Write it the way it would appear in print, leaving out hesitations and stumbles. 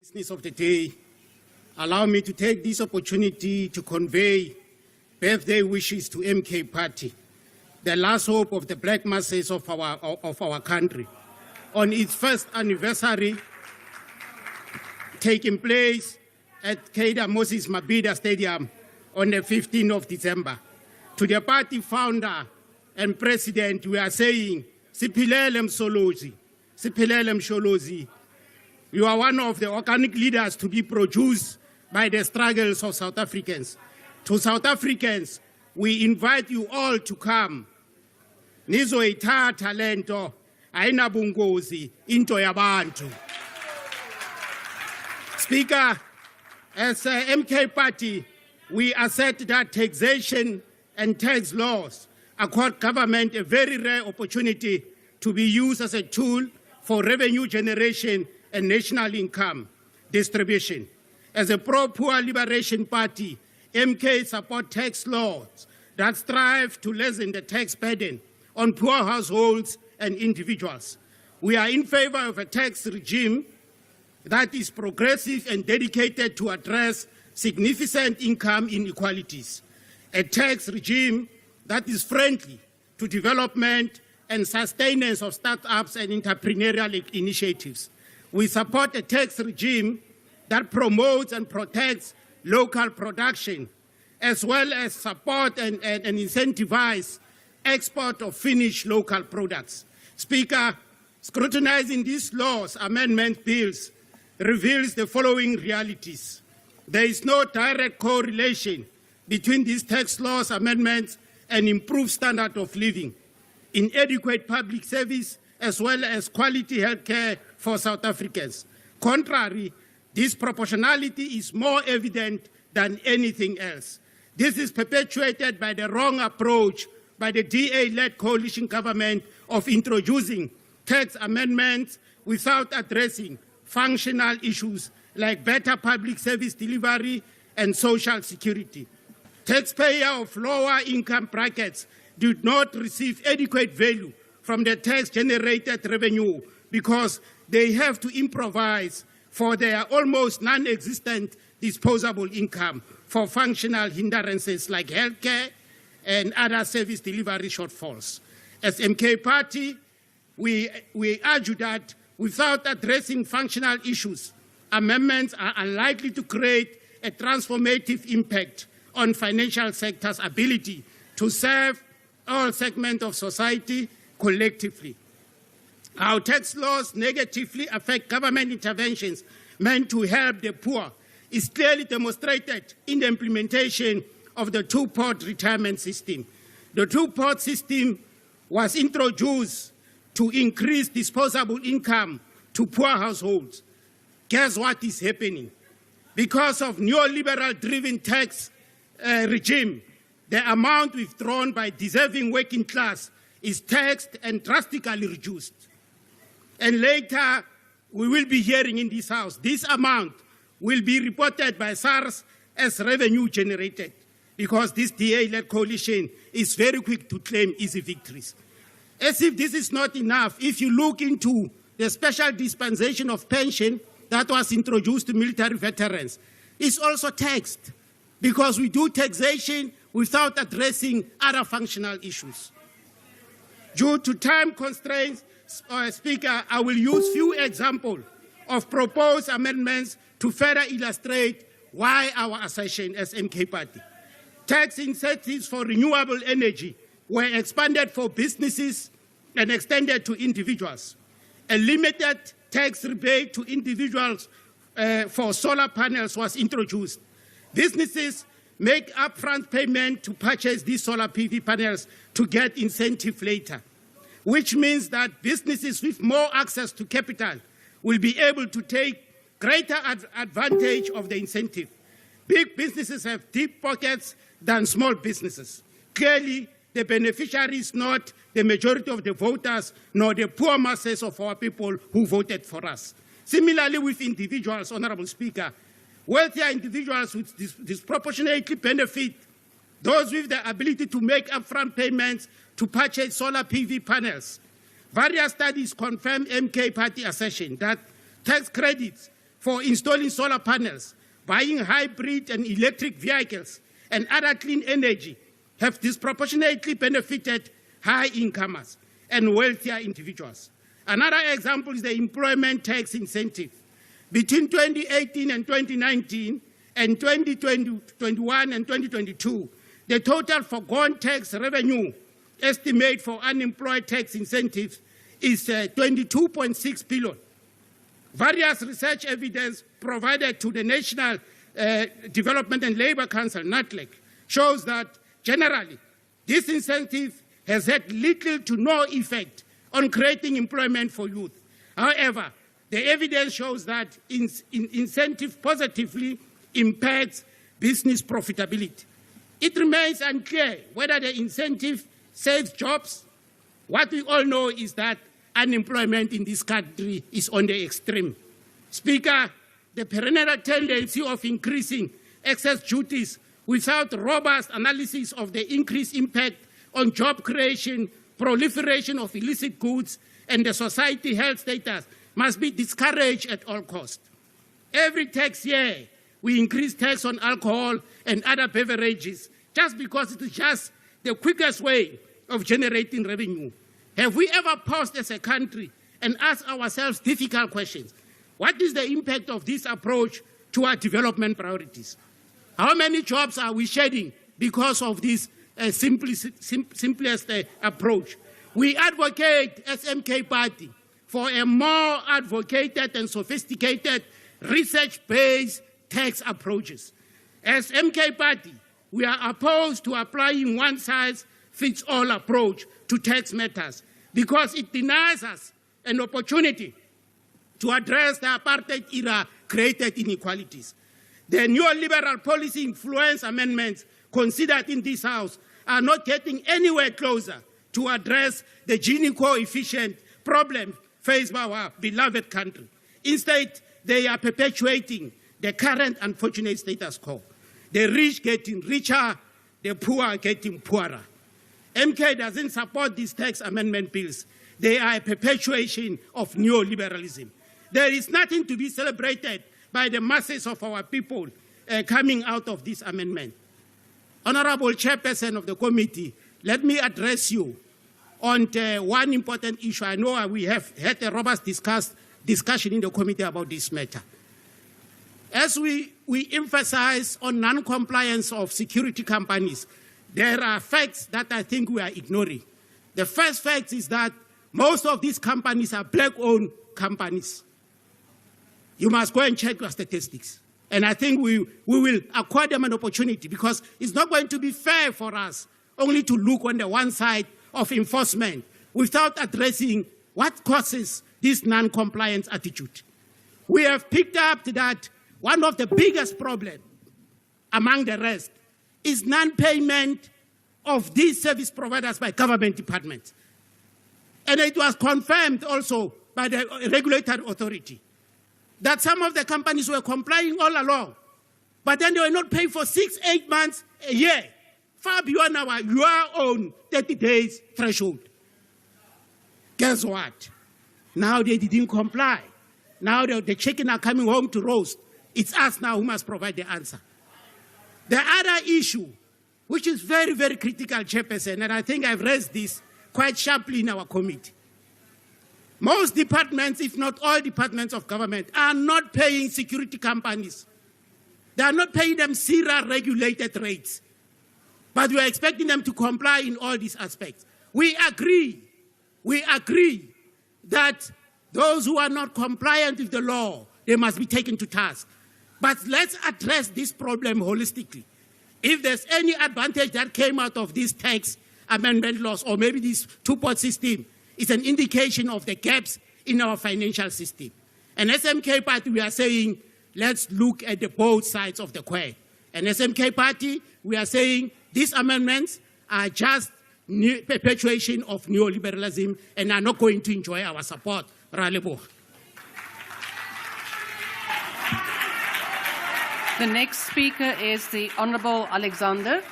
Business of the day, allow me to take this opportunity to convey birthday wishes to MK Party, the last hope of the black masses of our country, on its first anniversary taking place at Keita Moses Mabhida Stadium on the 15th of December. To the party founder and president, we are saying, Siphilele Msolozi, Siphilele Msholozi. You are one of the organic leaders to be produced by the struggles of South Africans. To South Africans, we invite you all to come. Nizoyithatha lento ayinabungozi into yabantu. Speaker, as MK Party, we assert that taxation and tax laws accord government a very rare opportunity to be used as a tool for revenue generation and national income distribution. As a pro-poor liberation party, MK support tax laws that strive to lessen the tax burden on poor households and individuals. We are in favor of a tax regime that is progressive and dedicated to address significant income inequalities. A tax regime that is friendly to development and sustenance of startups and entrepreneurial initiatives. We support a tax regime that promotes and protects local production, as well as support and incentivize export of finished local products. Speaker, scrutinizing these laws, amendment bills, reveals the following realities. There is no direct correlation between these tax laws amendments and improved standard of living, inadequate public service, as well as quality health care for South Africans. Contrary, disproportionality is more evident than anything else. This is perpetuated by the wrong approach by the DA-led coalition government of introducing tax amendments without addressing functional issues like better public service delivery and social security. Taxpayers of lower income brackets did not receive adequate value from the tax-generated revenue because they have to improvise for their almost non-existent disposable income for functional hindrances like healthcare and other service delivery shortfalls. As MK Party, we argue that without addressing functional issues, amendments are unlikely to create a transformative impact on financial sector's ability to serve all segments of society collectively. How tax laws negatively affect government interventions meant to help the poor is clearly demonstrated in the implementation of the two-pot retirement system. The two-pot system was introduced to increase disposable income to poor households. Guess what is happening? Because of neoliberal-driven tax regime, the amount withdrawn by deserving working class is taxed and drastically reduced. And later, we will be hearing in this House, this amount will be reported by SARS as revenue generated, because this DA-led coalition is very quick to claim easy victories. As if this is not enough, if you look into the special dispensation of pension that was introduced to military veterans, it's also taxed, because we do taxation without addressing other functional issues. Due to time constraints, Speaker, I will use few examples of proposed amendments to further illustrate why our assertion as MK Party. Tax incentives for renewable energy were expanded for businesses and extended to individuals. A limited tax rebate to individuals for solar panels was introduced. Businesses make upfront payment to purchase these solar PV panels to get incentive later, which means that businesses with more access to capital will be able to take greater advantage of the incentive. Big businesses have deep pockets than small businesses. Clearly, the beneficiary is not the majority of the voters, nor the poor masses of our people who voted for us. Similarly, with individuals, Honorable Speaker, wealthier individuals would disproportionately benefit those with the ability to make upfront payments to purchase solar PV panels. Various studies confirm MK Party assertion that tax credits for installing solar panels, buying hybrid and electric vehicles, and other clean energy have disproportionately benefited high incomers and wealthier individuals. Another example is the employment tax incentive. Between 2018 and 2019 and 2021 and 2022, the total foregone tax revenue estimate for unemployed tax incentives is 22.6 billion. Various research evidence provided to the National Development and Labour Council, NATLEC, shows that generally this incentive has had little to no effect on creating employment for youth. However, the evidence shows that incentive positively impacts business profitability. It remains unclear whether the incentive saves jobs. What we all know is that unemployment in this country is on the extreme. Speaker, the perennial tendency of increasing excess duties without robust analysis of the increased impact on job creation, proliferation of illicit goods, and the society health status must be discouraged at all costs. Every tax year, we increase tax on alcohol and other beverages just because it is just the quickest way of generating revenue. Have we ever paused as a country and asked ourselves difficult questions? What is the impact of this approach to our development priorities? How many jobs are we shedding because of this simplest approach? We advocate as MK Party for a more advocated and sophisticated research-based tax approaches. As MK Party, we are opposed to applying one-size-fits-all approach to tax matters because it denies us an opportunity to address the apartheid era created inequalities. The neoliberal policy influence amendments considered in this House are not getting anywhere closer to address the Gini coefficient problem faced by our beloved country. Instead, they are perpetuating the current unfortunate status quo. The rich getting richer, the poor getting poorer. MK doesn't support these tax amendment bills. They are a perpetuation of neoliberalism. There is nothing to be celebrated by the masses of our people coming out of this amendment. Honorable Chairperson of the committee, let me address you on one important issue. I know we have had a robust discussion in the committee about this matter. As we emphasize on non-compliance of security companies, there are facts that I think we are ignoring. The first fact is that most of these companies are black-owned companies. You must go and check your statistics. And I think we will acquire them an opportunity because it's not going to be fair for us only to look on the one side of enforcement without addressing what causes this non-compliance attitude. We have picked up that one of the biggest problems among the rest is non-payment of these service providers by government departments. And it was confirmed also by the regulatory authority that some of the companies were complying all along, but then they were not paying for 6-8 months, a year, far beyond your own 30 days threshold. Guess what? Now they didn't comply. Now the chicken are coming home to roast. It's us now who must provide the answer. The other issue, which is very, very critical, Chairperson, and I think I've raised this quite sharply in our committee. Most departments, if not all departments of government, are not paying security companies. They are not paying them CIRA regulated rates. But we are expecting them to comply in all these aspects. We agree that those who are not compliant with the law, they must be taken to task. But let's address this problem holistically. If there's any advantage that came out of these tax amendment laws, or maybe this two-pot system, it's an indication of the gaps in our financial system. And SMK Party, we are saying, let's look at the both sides of the coin. And SMK Party, we are saying these amendments are just perpetuation of neoliberalism and are not going to enjoy our support. Ralebo. The next speaker is the Honourable Alexander.